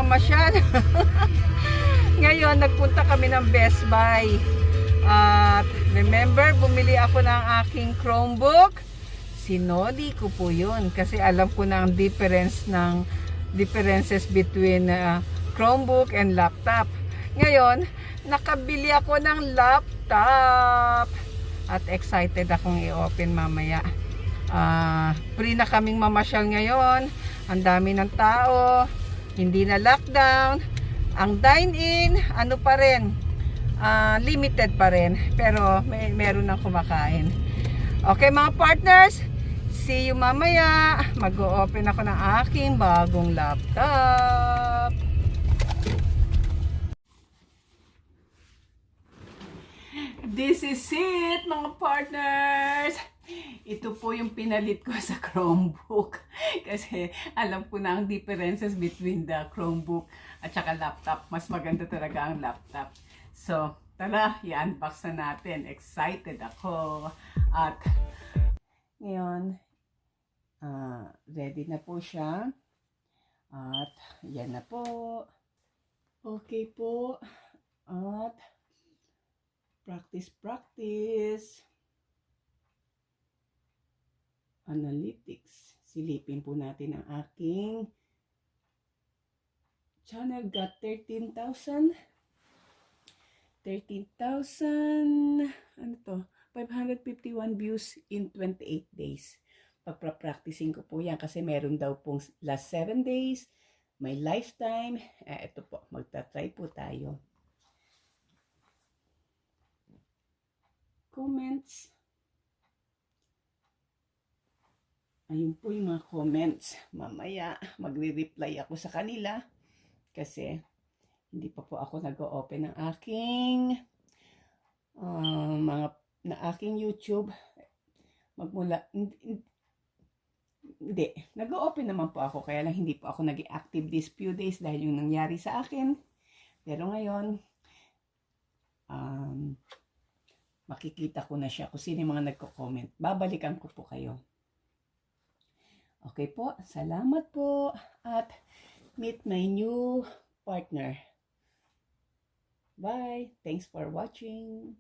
mamasyal. Ngayon, nagpunta kami ng Best Buy. At remember, bumili ako ng aking Chromebook. Sinoli ko po yun kasi alam ko na ang differences between Chromebook and laptop. Ngayon, nakabili ako ng laptop. At excited akong i-open mamaya. Free na kaming mamasyal ngayon. Ang dami ng tao. Hindi na lockdown. Ang dine-in, ano pa rin, limited pa rin. Pero meron nang kumakain. Okay mga partners, see you mamaya. Mag-o-open ako ng aking bagong laptop. This is it mga partners. Ito po yung pinalit ko sa Chromebook. Kasi alam ko na ang differences between the Chromebook at saka laptop. Mas maganda talaga ang laptop. So, tara, i-unbox na natin. Excited ako. At ngayon, ready na po siya. At yan na po. Okay po. At practice. Analytics. Silipin po natin ang aking channel. Got 13,000. Ano to? 551 views in 28 days. Pagpa-practicing ko po yan kasi meron daw pong last 7 days. May lifetime. Ito po. Magta-try po tayo. Comments. Ayun po yung mga comments. Mamaya magre-reply ako sa kanila kasi hindi pa po ako nag-o-open ng aking aking YouTube. Hindi, nag-o-open naman po ako kaya lang hindi po ako nag-active these few days dahil yung nangyari sa akin. Pero ngayon makikita ko na siya kung sino yung mga nagko-comment. Babalikan ko po kayo. Okay po, salamat po at meet my new partner. Bye. Thanks for watching.